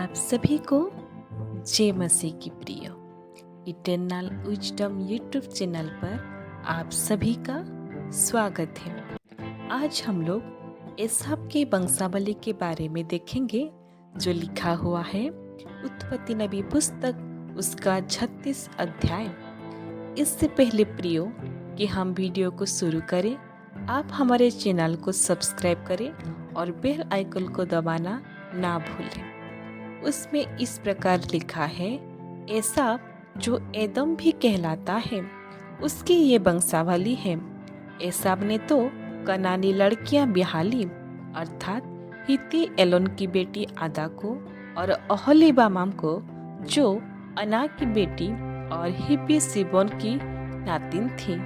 आप सभी को जय मसीह की प्रिय इटर्नल विजडम यूट्यूब चैनल पर आप सभी का स्वागत है। आज हम लोग एसाव के वंशावली के बारे में देखेंगे जो लिखा हुआ है उत्पत्ति नबी पुस्तक उसका 36 अध्याय। इससे पहले प्रियो कि हम वीडियो को शुरू करें, आप हमारे चैनल को सब्सक्राइब करें और बेल आइकन को दबाना ना भूलें। उसमें इस प्रकार लिखा है, एसाव जो एदम भी कहलाता है उसकी ये वंशावली है। एसाव ने तो कनानी लड़कियां ब्याह ली, अर्थात हित्ती एलोन की बेटी आदा को और ओहोलीबामाम को जो अना की बेटी और हिब्बी सिबोन की नातिन थी।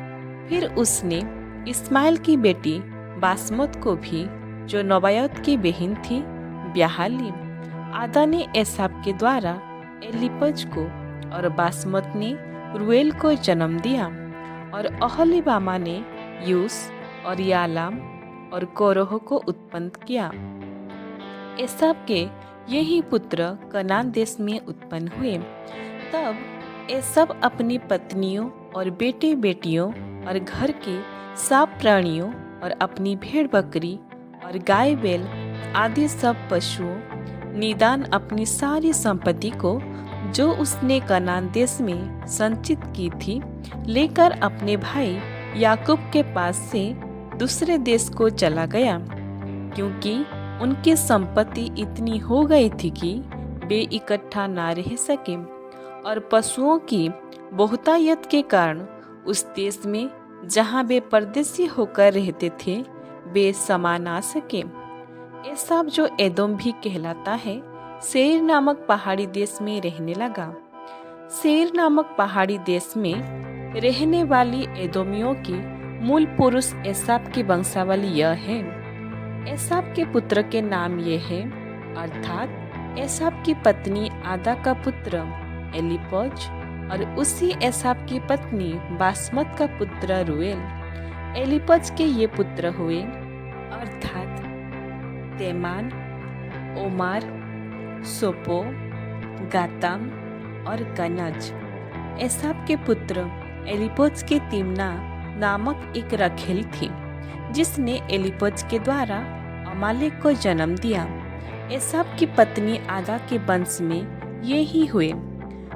फिर उसने इस्माइल की बेटी बासमत को भी जो नबायोत की बहन थी ब्याह ली। आदा ने एसाव के द्वारा एलीपज को और बासमत ने रुएल को जन्म दिया और ओहोलीबामा ने यूस और यालाम और कोरह को उत्पन्न किया। एसाव के यही पुत्र कनान देश में उत्पन्न हुए। तब एसाव अपनी पत्नियों और बेटे बेटियों और घर के सब प्राणियों और अपनी भेड़ बकरी और गाय बैल आदि सब पशुओं निदान अपनी सारी संपत्ति को जो उसने कनान देश में संचित की थी लेकर अपने भाई याकूब के पास से दूसरे देश को चला गया, क्योंकि उनकी संपत्ति इतनी हो गई थी कि वे इकट्ठा ना रह सके और पशुओं की बहुतायत के कारण उस देश में जहाँ वे परदेसी होकर रहते थे वे समा ना सके। एसाव जो एदोम भी कहलाता है सेईर नामक पहाड़ी देश में रहने लगा। सेईर नामक पहाड़ी देश में रहने वाली एदोमियों की मूल पुरुष एसाव की वंशावली यह है। एसाव के पुत्र के नाम ये है, अर्थात एसाव की पत्नी आदा का पुत्र एलीपज और उसी एसाव की पत्नी बासमत का पुत्र रुएल। एलीपज के ये पुत्र हुए, अर्थात तेमान, ओमार, सोपो, गाताम और कनज। एसाव के पुत्र एलीपज के तिम्ना नामक एक रखेल थी जिसने एलीपज के द्वारा अमालेक को जन्म दिया। एसाव की पत्नी आदा के वंश में ये ही हुए।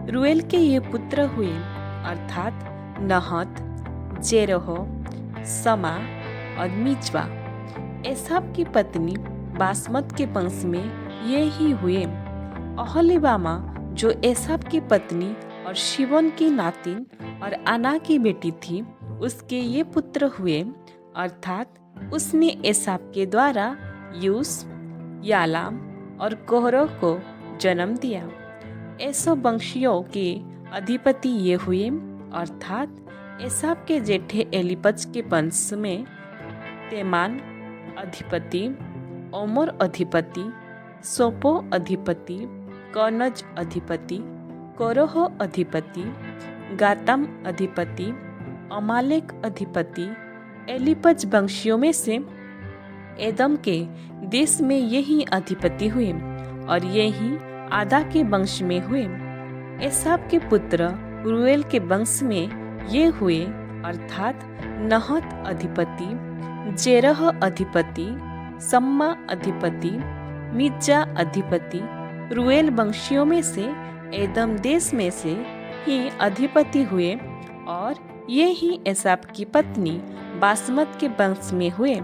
रुएल के ये पुत्र हुए, अर्थात नहत, जेरह, समा और मिज्वा। एसाव की पत्नी बासमत के वंश में ये ही हुए। ओहोलीबामा जो एसाव की पत्नी और शिबोन की नातिन और अना की बेटी थी उसके ये पुत्र हुए, अर्थात उसने एसाव के द्वारा यूस, यालाम और कोरह को जन्म दिया। एसाव वंशियों के अधिपति ये हुए, अर्थात एसाव के जेठे एलीपज के वंश में तेमान अधिपति, ओमर अधिपति, सोपो अधिपति, कनज अधिपति, कोरह अधिपति, गाताम अधिपति, अमालेक अधिपति। एलीपज वंशियों में से एदम के देश में यही अधिपति हुए और यही आदा के वंश में हुए। एसाव के पुत्र रुएल के वंश में ये हुए, अर्थात नहत अधिपति, जेरह अधिपति, सम्मा अधिपति, मिज्जा अधिपति। रुएल वंशियों में से एदम देश में से ही अधिपति हुए और ये ही एसाव की पत्नी बासमत के वंश में हुए।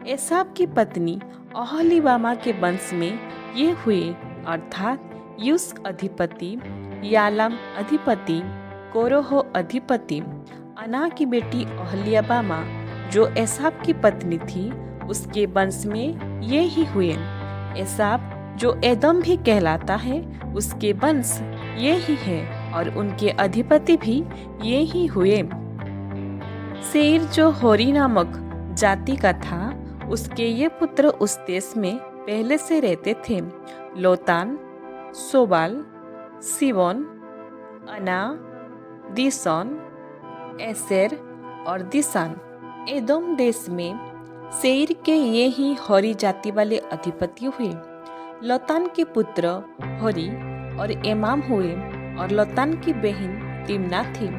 एसाव की पत्नी ओहोलीबामा के वंश में ये हुए, अर्थात यूस अधिपति, यालाम अधिपति, कोरह अधिपति। अना की बेटी ओहोलीबामा जो एसाव की पत्नी थी उसके वंश में ये ही हुए। एसाव जो एदम भी कहलाता है उसके वंश ये ही है और उनके अधिपति भी ये ही हुए। सेईर जो होरी नामक जाति का था उसके ये पुत्र उस देश में पहले से रहते थे। लोतान, सोबाल, सिबोन, अना, दिशोन, एसेर और दिशान। एदोम देश में सेईर के ये ही होरी जाति वाले अधिपति हुए। लोतान के पुत्र होरी और एमाम हुए और लोतान की बहन तिम्ना थी।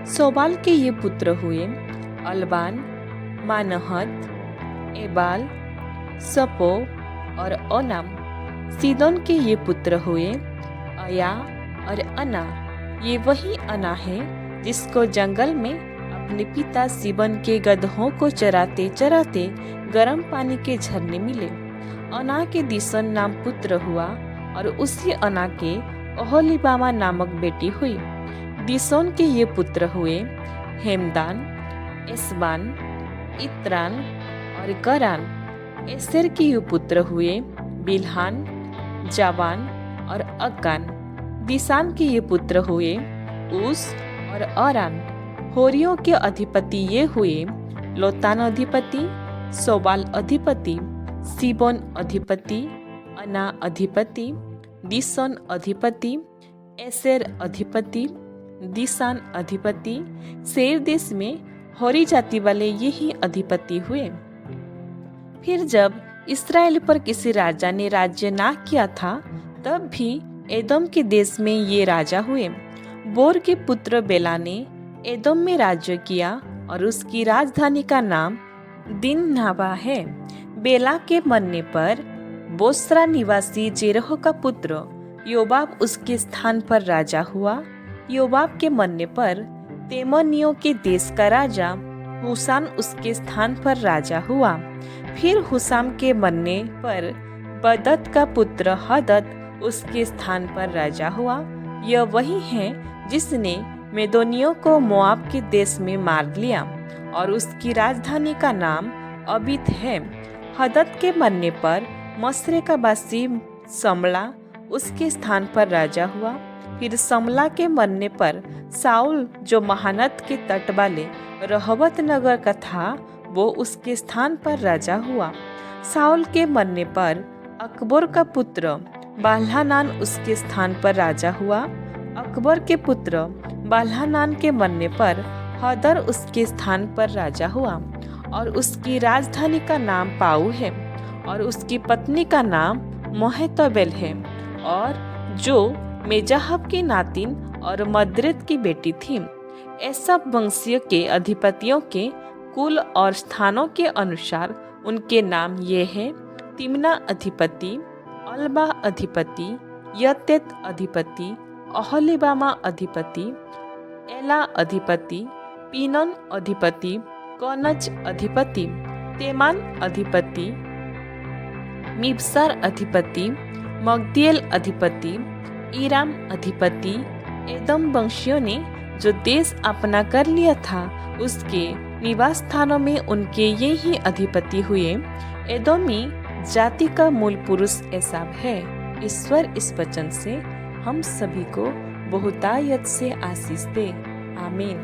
सोबाल के ये पुत्र हुए अलबान, मानहत, एबाल, सपो और ओनाम। सीदोन के ये पुत्र हुए अया और अना। ये वही अना है जिसको जंगल में अपने पिता सीबन के गधों को चराते चराते गर्म पानी के झरने मिले। अना के दिसन नाम पुत्र हुआ और उसी अना के ओहोलीबामा नामक बेटी हुई। दिसोन के ये पुत्र हुए हेमदान, एस्बान, इत्रान और करान। एसेर के ये पुत्र हुए बिल्हान, जावान और अक्कान। दिसान के ये पुत्र हुए उस और अरान। होरियों के अधिपति ये हुए लोतान अधिपति, सोबाल अधिपति, सीबोन अधिपति, अना अधिपति, दिसन अधिपति, एसेर अधिपति, दिसान अधिपति। सेर देश में होरी जाति वाले यही अधिपति हुए। फिर जब इस्राएल पर किसी राजा ने राज्य ना किया था, तब भी एदोम के देश में ये राजा हुए। बोर के पुत्र बेला ने एदोम में राज्य किया और उसकी राजधानी का नाम दिनहाबा है। बेला के मरने पर बोस्रा निवासी जेरह का पुत्र योबाब उसके स्थान पर राजा हुआ। योबाब के मरने पर तेमनियों के देश का राजा हुसाम उसके स्थान पर राजा हुआ। फिर हुसाम के मरने पर बदत का पुत्र हदद उसके स्थान पर राजा हुआ। यह वही है जिसने मेदोनियों को मोआब के देश में मार लिया और उसकी राजधानी का नाम अबीत है। हदद के मरने पर मसरे का बासी समला उसके स्थान पर राजा हुआ। फिर समला के मरने पर साउल जो महानद के तट वाले रहबत नगर का था, वो उसके स्थान पर राजा हुआ। साउल के मरने पर अकबर का पुत्र बाल्हानान उसके स्थान पर राजा हुआ। अकबर के पुत्र बाल्हानान के मरने पर हदर उसके स्थान पर राजा हुआ और उसकी राजधानी का नाम पाऊ है और उसकी पत्नी का नाम मोहेतबेल है, और जो मेजाहब की नातिन और मद्रेद की बेटी थी। ऐसा वंशीय के अधिपतियों के कुल और स्थानों के अनुसार उनके नाम ये हैं: तिम्ना अधिपति, अल्बा अधिपति, यतेत अधिपति, ओहोलीबामा अधिपति, एला अधिपति, पीनन अधिपति, कनज अधिपति, तेमान अधिपति, मिबसार अधिपति, मगदिएल अधिपति, ईराम अधिपति। एदम वंशियों ने जो देश अपना कर लिया था, उसके निवास स्थानों में उनके ये ही अधिपति हुए। एदोमी जाति का मूल पुरुष एसाव है। ईश्वर इस वचन से हम सभी को बहुतायत से आशीष दे। आमीन।